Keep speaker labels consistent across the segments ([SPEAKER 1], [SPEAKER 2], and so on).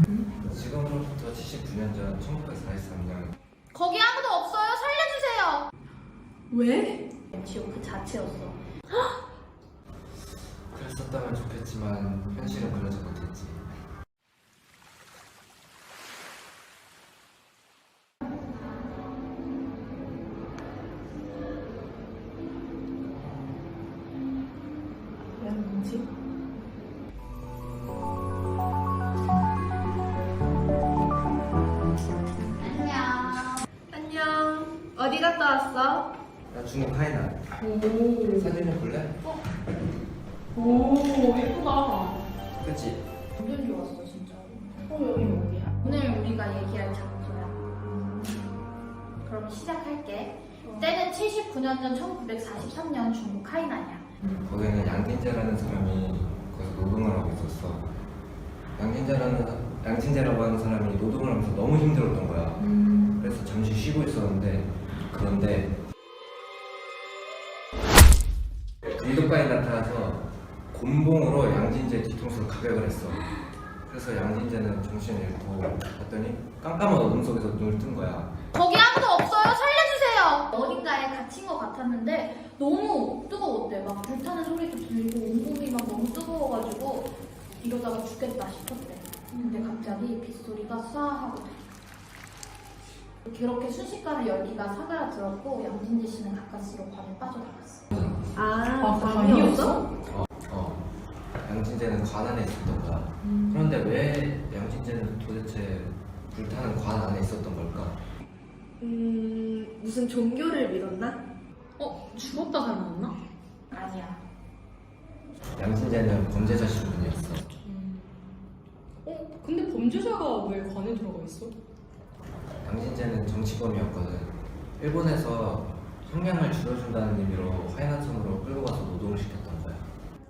[SPEAKER 1] 지금으로부터 79년 전 1943년
[SPEAKER 2] 거기 아무도 없어요. 살려주세요.
[SPEAKER 3] 왜?
[SPEAKER 2] 지옥 그 자체였어.
[SPEAKER 1] 그랬었다면 좋겠지만 현실은 그러지 못했지.
[SPEAKER 3] 왜 뭐지? 안녕. 어디 갔다 왔어?
[SPEAKER 1] 나 중국 하이난.
[SPEAKER 3] 오.
[SPEAKER 1] 사진 좀 볼래?
[SPEAKER 3] 오, 예쁘다.
[SPEAKER 1] 그치?
[SPEAKER 2] 완전 좋았어 진짜로.
[SPEAKER 3] 여기 어디야?
[SPEAKER 2] 오늘 우리가 얘기할 장소야. 그럼 시작할게. 때는 79년 전 1943년 중국 하이난이야.
[SPEAKER 1] 거기는 양진재라는 사람이 거기서 노동을 하고 있었어. 양진재라고 하는 사람이 노동을 하면서 너무 힘들었던 거야. 그래서 잠시 쉬고 있었는데 그런데 일도가에 나타나서 곤봉으로 양진재 뒤통수를 가격을 했어. 그래서 양진재는 정신을 잃고 봤더니 깜깜한 어둠 속에서 눈을 뜬 거야.
[SPEAKER 2] 거기 아무도 없어요. 살려주세요. 어딘가에 갇힌 것 같았는데 너무 뜨거웠대. 막 불타는 소리도 들리고 온몸이 막 너무 뜨거워가지고 이러다가 죽겠다 싶었대. 근데 갑자기 빗소리가 쏴하고 그렇게 순식간에 열기가 사그라들었고 양진재 씨는 가까스로 관에 빠져나갔어.
[SPEAKER 3] 밤이었어?
[SPEAKER 1] 양진재는 관 안에 있었던 거야. 그런데 왜 양진재는 도대체 불타는 관 안에 있었던 걸까?
[SPEAKER 3] 무슨 종교를 믿었나?
[SPEAKER 2] 죽었다 살아났나? 아니야.
[SPEAKER 1] 양진재는 범죄자 신분이었어.
[SPEAKER 4] 근데 범죄자가 왜 관에 들어가 있어?
[SPEAKER 1] 양진재는 정치범이었거든. 일본에서 형량을 줄여준다는 의미로 하이난섬으로 끌고 가서 노동을 시켰던 거야.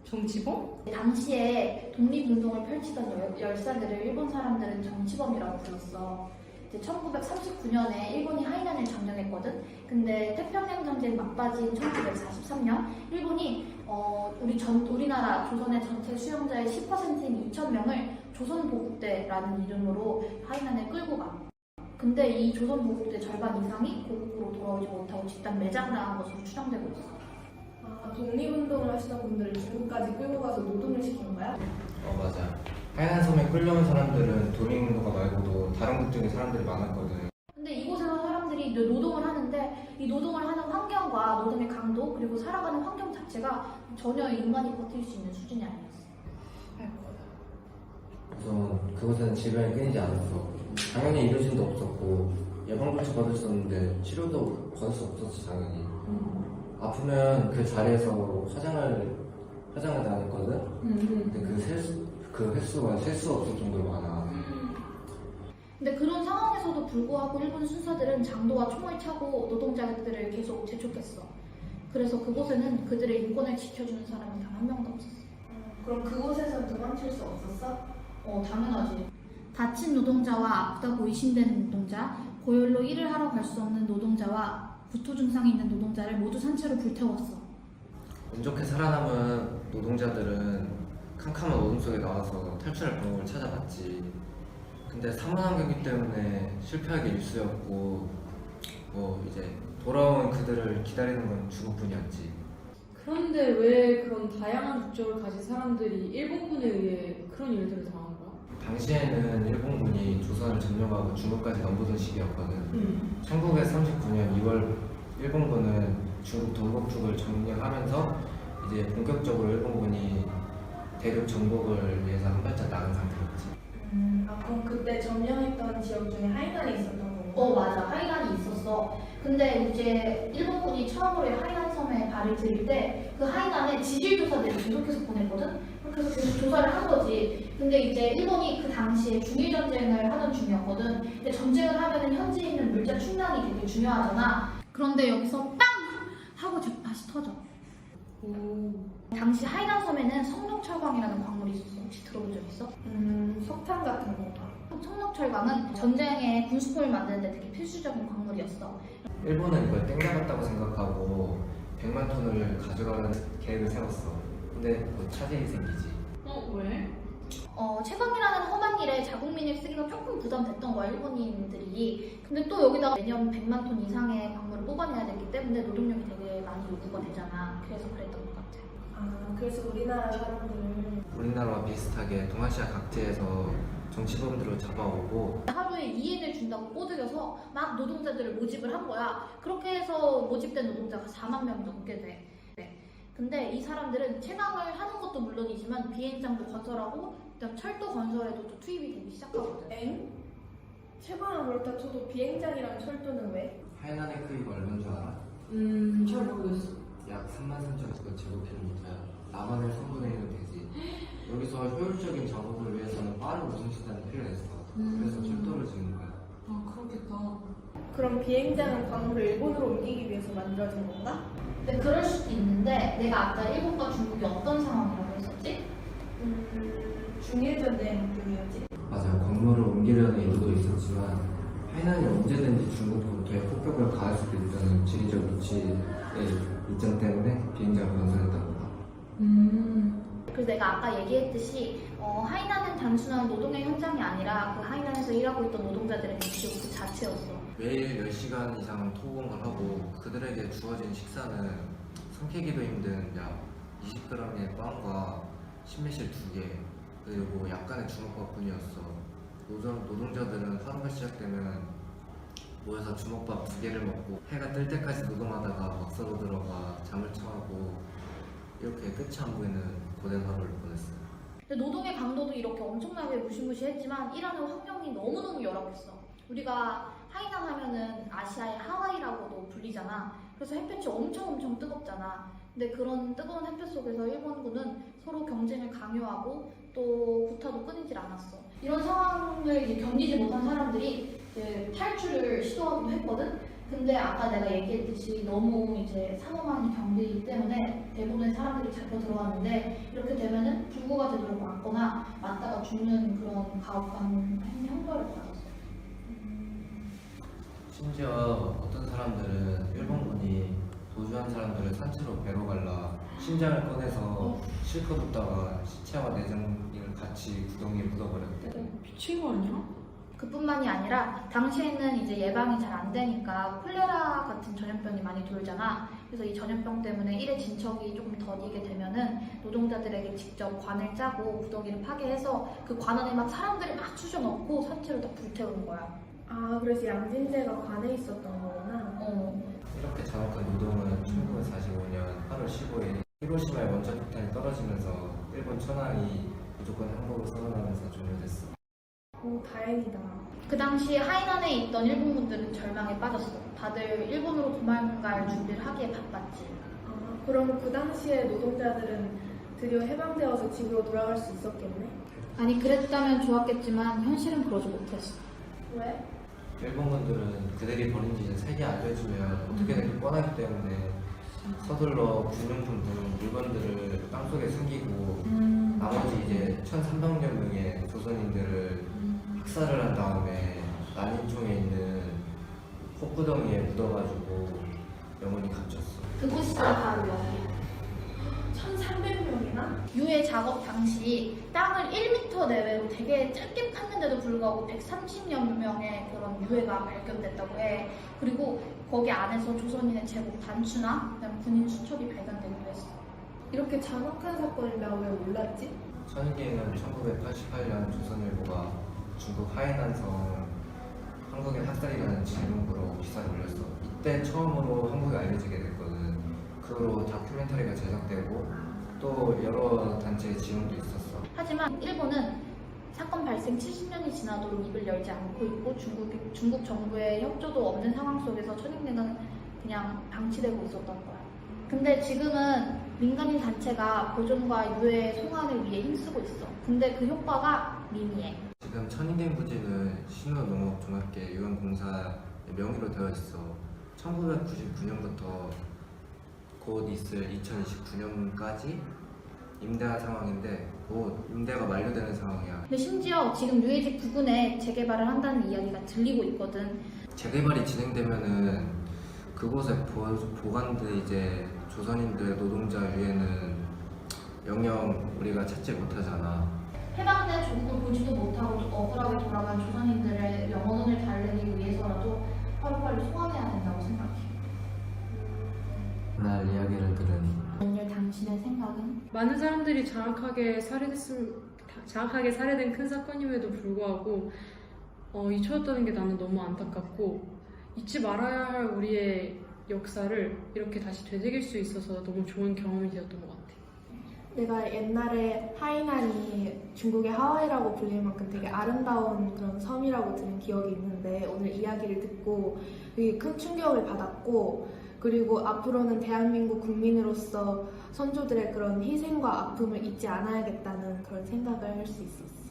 [SPEAKER 4] 정치범?
[SPEAKER 2] 당시에 독립운동을 펼치던 열사들을 일본 사람들은 정치범이라고 불렀어. 이제 1939년에 일본이 하이난을 점령했거든. 근데 태평양 전쟁 막바지인 1943년 일본이 우리나라 조선의 전체 수용자의 10%인 2,000명을 조선보국대라는 이름으로 하이난에 끌고 가. 근데 이 조선보국대 절반 이상이 고국으로 돌아오지 못하고 집단 매장당한 것으로 추정되고 있어.
[SPEAKER 3] 독립운동을 하시던 분들을 중국까지 끌고 가서 노동을 시킨 거야?
[SPEAKER 1] 맞아. 하이난섬에 끌려온 사람들은 독립운동가 말고도 다른 국적의 사람들이 많았거든.
[SPEAKER 2] 근데 이곳에서 사람들이 노동을 하는데 이 노동을 하는 환경과 노동의 강도 그리고 살아가는 환경 자체가 전혀 인간이 버틸 수 있는 수준이 아니었어.
[SPEAKER 1] 우선 그곳에는 질병이 끊이지 않았어. 당연히 의료진도 없었고 예방조치 받을 수 없는데 치료도 받을 수 없었어 당연히. 아프면 그 자리에서 화장을 다녔거든. 근데 그 횟수가 셀 수 없을 정도로 많아.
[SPEAKER 2] 근데 그런 상황에서도 불구하고 일본 순사들은 장도와 총을 차고 노동자들을 계속 재촉했어. 그래서 그곳에는 그들의 인권을 지켜주는 사람이 단 한 명도 없었어.
[SPEAKER 3] 그럼 그곳에선 도망칠 수 없었어?
[SPEAKER 2] 당연하지. 다친 노동자와 아프다고 의심되는 노동자, 고열로 일을 하러 갈 수 없는 노동자와 구토 증상이 있는 노동자를 모두 산채로 불태웠어.
[SPEAKER 1] 운 좋게 살아남은 노동자들은 캄캄한 어둠 속에 나와서 탈출할 방법을 찾아봤지. 근데 사문환경기 때문에 실패하기 일쑤였고 이제 돌아온 그들을 기다리는 건 죽음뿐이었지.
[SPEAKER 4] 그런데 왜 그런 다양한 국적을 가진 사람들이 일본군에 의해 그런 일들을 당한 거야?
[SPEAKER 1] 당시에는 일본군이 조선을 점령하고 중국까지 넘보던 시기였거든. 1939년 2월 일본군은 중국 동북쪽을 점령하면서 이제 본격적으로 일본군이 대륙 정복을 위해서 한 발짝 나간 상태였지.
[SPEAKER 3] 그럼 그때 점령했던 지역 중에 하이난이 있었던 건가?
[SPEAKER 2] 맞아. 하이난이 있었어. 근데 이제 일본군이 처음으로 하이난 섬에 발을 들일 때 그 하이난에 지질 조사대를 계속해서 보냈거든? 그렇게 해서 계속 조사를 한 거지. 근데 이제 일본이 그 당시에 중일전쟁을 하던 중이었거든. 근데 전쟁을 하면은 현지에 있는 물자 충당이 되게 중요하잖아. 그런데 여기서 빵! 하고 다시 터져. 당시 하이난 섬에는 성록철광이라는 광물이 있었어. 혹시 들어본 적 있어?
[SPEAKER 3] 석탄 같은 건가?
[SPEAKER 2] 성록철광은 전쟁에 군수품을 만드는 데 되게 필수적인 광물이었어.
[SPEAKER 1] 일본은 이걸 땡겨갔다고 생각하고 100만 톤을 가져가는 계획을 세웠어. 근데 차질이 생기지.
[SPEAKER 4] 왜?
[SPEAKER 2] 최강이라는 험한 일에 때문에 자국민을 쓰기가 조금 부담됐던 거야, 일본인들이. 근데 또 여기다가 매년 100만 톤 이상의 광물을 뽑아내야 되기 때문에 노동력이 되게 많이 요구가 되잖아. 그래서 그랬던 것 같아.
[SPEAKER 3] 아, 그래서 우리나라 사람들은
[SPEAKER 1] 우리나라와 비슷하게 동아시아 각지에서 정치범들을 잡아오고
[SPEAKER 2] 하루에 2엔을 준다고 꼬드겨서 막 노동자들을 모집을 한 거야. 그렇게 해서 모집된 노동자가 4만 명 넘게 돼. 근데 이 사람들은 채광을 하는 것도 물론이지만 비행장도 건설하고 그다음 철도 건설에도 또 투입이 되기 시작하거든.
[SPEAKER 3] 엥? 채광은 그렇다 쳐도 비행장이랑 철도는 왜?
[SPEAKER 1] 하이난의 크기가 얼마인 줄 알아?
[SPEAKER 4] 잘 모르겠어.
[SPEAKER 1] 약 33,000제곱킬로미터야. 남한의 3분의 1은 되지. 여기서 효율적인 작업을 위해서는 빠른 우선수단이 필요했어. 그래서 철도를 짓는 거야.
[SPEAKER 4] 아, 그렇겠다.
[SPEAKER 3] 그럼 비행장은 광물을 일본으로 옮기기 위해서 만들어진 건가?
[SPEAKER 2] 근데 그럴 수도 있는데 내가 아까 일본과 중국이 어떤 상황이라고 했었지?
[SPEAKER 3] 중일전쟁 중이었지.
[SPEAKER 1] 맞아요. 광물을 옮기려는 의도도 있었지만 하이난이 언제든지 중국으로부터의 폭격을 가할 수도 있다는 지리적 위치의 이점 때문에 비행장을 건설했던 거다.
[SPEAKER 2] 그래서 내가 아까 얘기했듯이 하이난은 단순한 노동의 현장이 아니라 그 하이난에서 일하고 있던 노동자들의 지옥 그 자체였어.
[SPEAKER 1] 매일 10시간 이상 토공을 하고 그들에게 주어진 식사는 삼키기도 힘든 약 20g의 빵과 신매실 2개 그리고 약간의 주먹밥뿐이었어. 노동자들은 하루가 시작되면 모여서 주먹밥 2개를 먹고 해가 뜰 때까지 노동하다가 막사로 들어가 잠을 청하고 이렇게 끝이 안 보이는 고된 하루를 보냈어요.
[SPEAKER 2] 근데 노동의 강도도 이렇게 엄청나게 무시무시했지만 일하는 환경이 너무너무 열악했어. 우리가 하이난 하면은 아시아의 하와이라고도 불리잖아. 그래서 햇볕이 엄청 뜨겁잖아. 근데 그런 뜨거운 햇볕 속에서 일본군은 서로 경쟁을 강요하고 또 구타도 끊이질 않았어. 이런 상황을 이제 견디지 못한 사람들이 이제 탈출을 시도하기도 했거든. 근데 아까 내가 얘기했듯이 너무 이제 상엄한 경비이기 때문에 대부분의 사람들이 잡혀 들어왔는데 이렇게 되면은 불구가 되도록 맞거나 맞다가 죽는 그런 가혹한 형벌을 받았어.
[SPEAKER 1] 심지어 어떤 사람들은 일본군이 도주한 사람들을 산채로 배로 갈라 심장을 꺼내서 실컷 웃다가 시체와 내장을 같이 구덩이에 묻어버렸대.
[SPEAKER 4] 미친 거 아니야?
[SPEAKER 2] 그뿐만이 아니라 당시에는 이제 예방이 잘 안 되니까 콜레라 같은 전염병이 많이 돌잖아. 그래서 이 전염병 때문에 일의 진척이 조금 더디게 되면은 노동자들에게 직접 관을 짜고 구덩이를 파괴해서 그 관 안에 막 사람들을 막 쑤셔 넣고 산채로 다 불태우는 거야.
[SPEAKER 3] 아, 그래서 양진대가 관에 있었던 거구나.
[SPEAKER 1] 이렇게 잔혹한 노동은 1945년 8월 15일 히로시마의 원자폭탄이 떨어지면서 일본 천황이 무조건 항복을 선언하면서 종료됐어.
[SPEAKER 3] 오, 다행이다.
[SPEAKER 2] 그 당시 하이난에 있던 일본군들은 절망에 빠졌어. 다들 일본으로 도망갈 준비를 하기에 바빴지.
[SPEAKER 3] 아, 그럼 그 당시에 노동자들은 드디어 해방되어서 집으로 돌아갈 수 있었겠네?
[SPEAKER 2] 아니 그랬다면 좋았겠지만 현실은 그러지 못했어.
[SPEAKER 3] 왜?
[SPEAKER 1] 일본군들은 그들이 벌인 짓을 세게 알려주면 어떻게 될지 뻔하기 때문에 서둘러 군용품 등 물건들을 땅속에 숨기고 나머지 이제 1,300여 명의 조선인들을 학살을 한 다음에 난인총에 있는 폭구덩이에 묻어가지고 영원히 갇혔어.
[SPEAKER 2] 그곳이 바로 여기.
[SPEAKER 3] 1,300명이나?
[SPEAKER 2] 유해 작업 당시 땅을 1m 내외로 되게 짧게 팠는데도 불구하고 130여 명의 그런 유해가 발견됐다고 해. 그리고 거기 안에서 조선인의 제복 단추나 그다음 군인 수첩이 발견되기도 했어.
[SPEAKER 3] 이렇게 잔혹한 사건을 나 왜 몰랐지?
[SPEAKER 1] 천인계는 1988년 조선일보가 중국 하이난성 한국인 학살이라는 제목으로 기사를 올렸어. 이때 처음으로 한국이 알려지게 됐거든. 그 후로 다큐멘터리가 제작되고 또 여러 단체의 지원도 있었어.
[SPEAKER 2] 하지만 일본은 사건 발생 70년이 지나도록 입을 열지 않고 있고 중국 정부의 협조도 없는 상황 속에서 천인계는 그냥 방치되고 있었던 거야. 근데 지금은 민간인 단체가 보존과 유해 송환을 위해 힘쓰고 있어. 근데 그 효과가 미미해.
[SPEAKER 1] 지금 천인계 부지는 신호농업종합계 유엔공사의 명의로 되어 있어. 1999년부터 곧 있을 2029년까지 임대한 상황인데 곧 임대가 만료되는 상황이야.
[SPEAKER 2] 근데 심지어 지금 유해지 부근에 재개발을 한다는 이야기가 들리고 있거든.
[SPEAKER 1] 재개발이 진행되면은 그곳에 보관된 이제 조선인들 노동자 유해는 영영 우리가 찾지 못하잖아.
[SPEAKER 2] 해방된 조국을 보지도 못하고 그런 조선인들의 영혼을 달래기 위해서라도 하루빨리 소환해야 된다고 생각해요.
[SPEAKER 1] 그날 이야기를 들으니
[SPEAKER 2] 오늘 당신의 생각은?
[SPEAKER 4] 많은 사람들이 장악하게 살해된 큰 사건임에도 불구하고 잊혀졌다는 게 나는 너무 안타깝고 잊지 말아야 할 우리의 역사를 이렇게 다시 되새길 수 있어서 너무 좋은 경험이 되었던 것 같아.
[SPEAKER 3] 내가 옛날에 하이난이 중국의 하와이라고 불릴 만큼 되게 아름다운 그런 섬이라고 들은 기억이 있는데 오늘 이야기를 듣고 되게 큰 충격을 받았고 그리고 앞으로는 대한민국 국민으로서 선조들의 그런 희생과 아픔을 잊지 않아야겠다는 그런 생각을 할 수 있었어.